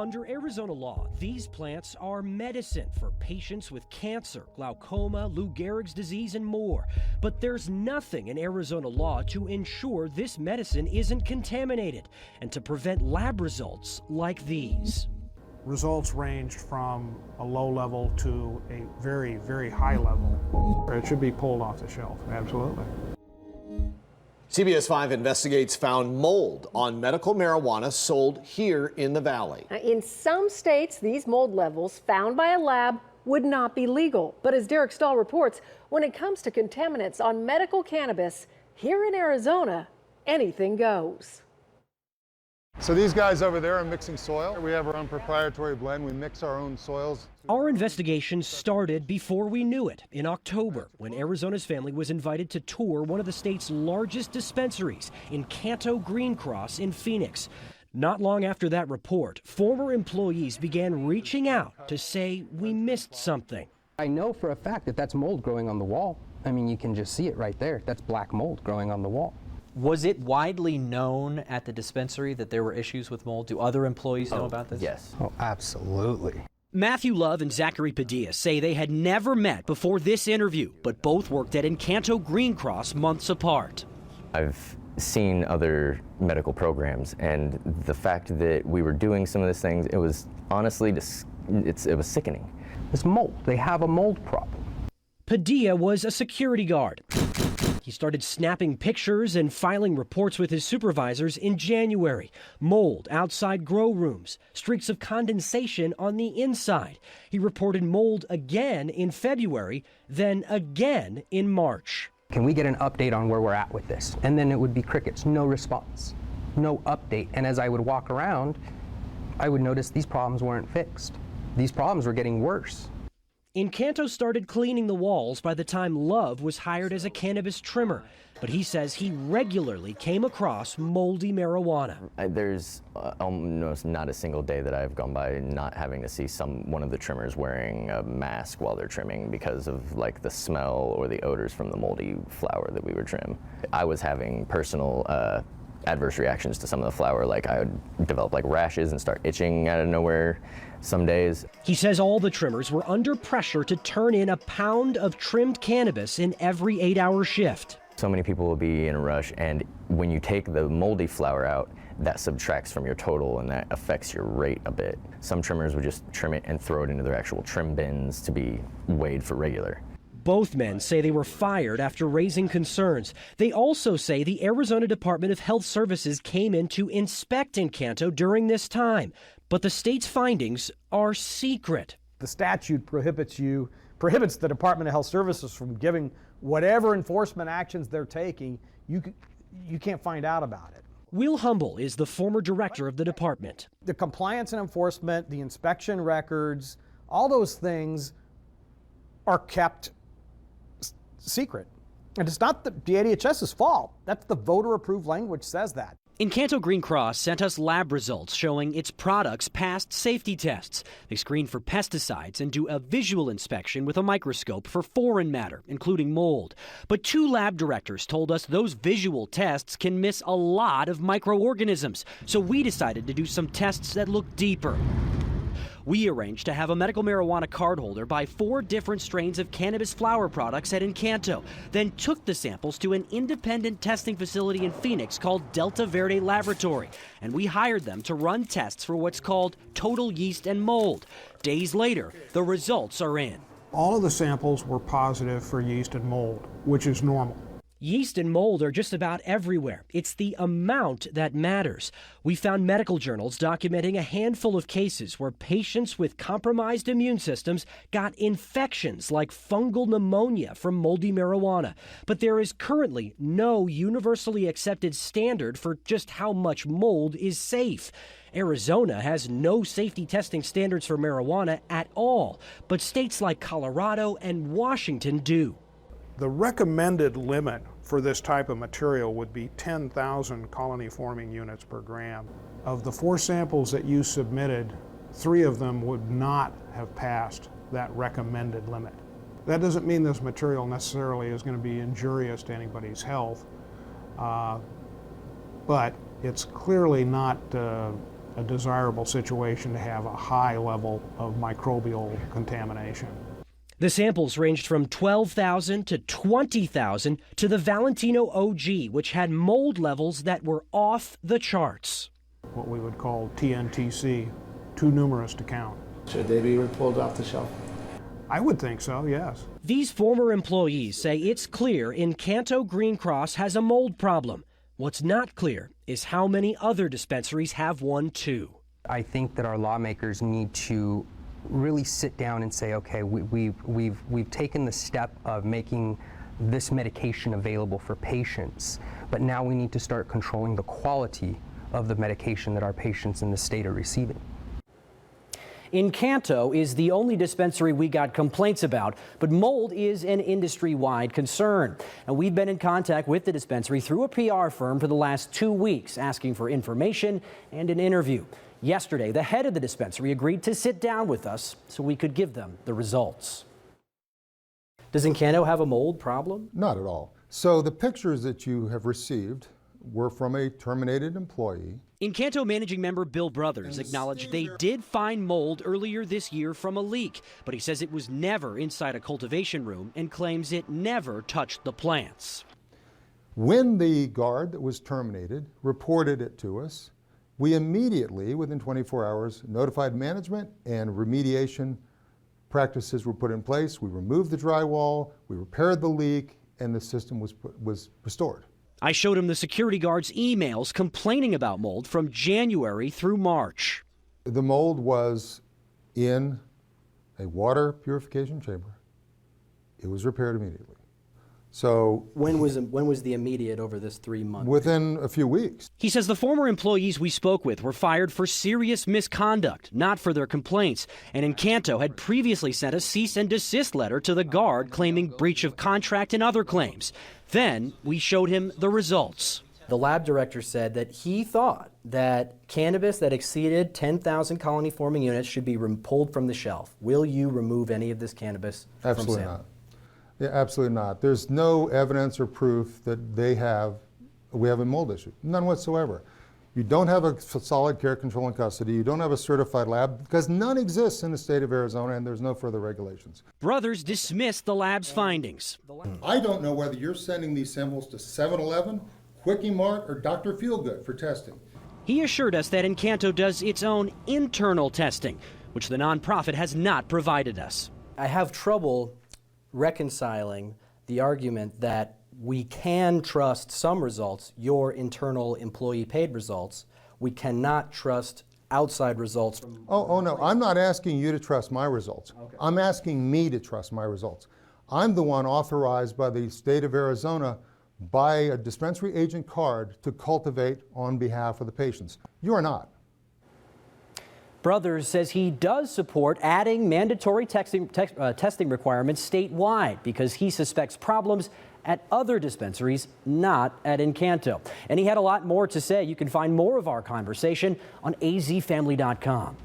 Under Arizona law, these plants are medicine for patients with cancer, glaucoma, Lou Gehrig's disease, and more. But there's nothing in Arizona law to ensure this medicine isn't contaminated and to prevent lab results like these. Results ranged from a low level to a very, very high level. It should be pulled off the shelf, absolutely. CBS 5 Investigates found mold on medical marijuana sold here in the Valley. In some states, these mold levels found by a lab would not be legal. But as Derek Stahl reports, when it comes to contaminants on medical cannabis, here in Arizona, anything goes. So these guys over there are mixing soil. We have our own proprietary blend. We mix our own soils. Our investigation started before we knew it in October, when Arizona's family was invited to tour one of the state's largest dispensaries in Canto Green Cross in Phoenix. Not long after that report, former employees began reaching out to say we missed something. I know for a fact that that's mold growing on the wall. I mean, you can just see it right there. That's black mold growing on the wall. Was it widely known at the dispensary that there were issues with mold? Do other employees know about this? Yes. Oh, absolutely. Matthew Love and Zachary Padilla say they had never met before this interview, but both worked at Encanto Green Cross months apart. I've seen other medical programs, and the fact that we were doing some of these things, it was honestly it was sickening. It's mold. They have a mold problem. Padilla was a security guard. He started snapping pictures and filing reports with his supervisors in January. Mold outside grow rooms, streaks of condensation on the inside. He reported mold again in February, then again in March. Can we get an update on where we're at with this? And then it would be crickets, no response, no update. And as I would walk around, I would notice these problems weren't fixed. These problems were getting worse. Encanto started cleaning the walls by the time Love was hired as a cannabis trimmer, but he says he regularly came across moldy marijuana. There's almost not a single day that I've gone by not having to see one of the trimmers wearing a mask while they're trimming because of like the smell or the odors from the moldy flower that we would trim. I was having personal adverse reactions to some of the flower, like I would develop like rashes and start itching out of nowhere some days. He says all the trimmers were under pressure to turn in a pound of trimmed cannabis in every 8-hour shift. So many people will be in a rush, and when you take the moldy flower out, that subtracts from your total and that affects your rate a bit. Some trimmers would just trim it and throw it into their actual trim bins to be weighed for regular. Both men say they were fired after raising concerns. They also say the Arizona Department of Health Services came in to inspect Encanto during this time, but the state's findings are secret. The statute prohibits the Department of Health Services from giving whatever enforcement actions they're taking. You can't find out about it. Will Humble is the former director of the department. The compliance and enforcement, the inspection records, all those things are kept secret. And it's not the ADHS's fault. That's the voter-approved language says that. Encanto Green Cross sent us lab results showing its products passed safety tests. They screen for pesticides and do a visual inspection with a microscope for foreign matter, including mold. But 2 lab directors told us those visual tests can miss a lot of microorganisms. So we decided to do some tests that look deeper. We arranged to have a medical marijuana cardholder buy 4 different strains of cannabis flower products at Encanto, then took the samples to an independent testing facility in Phoenix called Delta Verde Laboratory, and we hired them to run tests for what's called total yeast and mold. Days later, the results are in. All of the samples were positive for yeast and mold, which is normal. Yeast and mold are just about everywhere. It's the amount that matters. We found medical journals documenting a handful of cases where patients with compromised immune systems got infections like fungal pneumonia from moldy marijuana. But there is currently no universally accepted standard for just how much mold is safe. Arizona has no safety testing standards for marijuana at all, but states like Colorado and Washington do. The recommended limit for this type of material would be 10,000 colony-forming units per gram. Of the 4 samples that you submitted, 3 of them would not have passed that recommended limit. That doesn't mean this material necessarily is going to be injurious to anybody's health, but it's clearly not a desirable situation to have a high level of microbial contamination. The samples ranged from 12,000 to 20,000 to the Valentino OG, which had mold levels that were off the charts. What we would call TNTC, too numerous to count. Should they be pulled off the shelf? I would think so, yes. These former employees say it's clear Encanto Green Cross has a mold problem. What's not clear is how many other dispensaries have one too. I think that our lawmakers need to really sit down and say, okay, we've taken the step of making this medication available for patients, but now we need to start controlling the quality of the medication that our patients in the state are receiving. Encanto is the only dispensary we got complaints about, but mold is an industry-wide concern. And we've been in contact with the dispensary through a PR firm for the last 2 weeks, asking for information and an interview. Yesterday, the head of the dispensary agreed to sit down with us so we could give them the results. Does Encanto have a mold problem? Not at all. So the pictures that you have received were from a terminated employee. Encanto managing member Bill Brothers acknowledged they did find mold earlier this year from a leak, but he says it was never inside a cultivation room and claims it never touched the plants. When the guard that was terminated reported it to us, we immediately, within 24 hours, notified management and remediation practices were put in place. We removed the drywall, we repaired the leak, and the system was restored. I showed him the security guard's emails complaining about mold from January through March. The mold was in a water purification chamber. It was repaired immediately. So when was the immediate over this 3 months? Within a few weeks. He says the former employees we spoke with were fired for serious misconduct, not for their complaints. And Encanto had previously sent a cease and desist letter to the guard claiming breach of contract and other claims. Then we showed him the results. The lab director said that he thought that cannabis that exceeded 10,000 colony-forming units should be pulled from the shelf. Will you remove any of this cannabis from sale? Absolutely not. Yeah, absolutely not. There's no evidence or proof that we have a mold issue. None whatsoever. You don't have a solid care control and custody. You don't have a certified lab because none exists in the state of Arizona and there's no further regulations. Brothers dismissed the lab's findings. I don't know whether you're sending these samples to 7-Eleven, Quickie Mart, or Dr. Feelgood for testing. He assured us that Encanto does its own internal testing, which the nonprofit has not provided us. I have trouble reconciling the argument that we can trust some results, your internal employee paid results. We cannot trust outside results. Oh no, I'm not asking you to trust my results. Okay. I'm asking me to trust my results. I'm the one authorized by the state of Arizona by a dispensary agent card to cultivate on behalf of the patients. You are not. Brothers says he does support adding mandatory testing requirements statewide because he suspects problems at other dispensaries, not at Encanto. And he had a lot more to say. You can find more of our conversation on azfamily.com.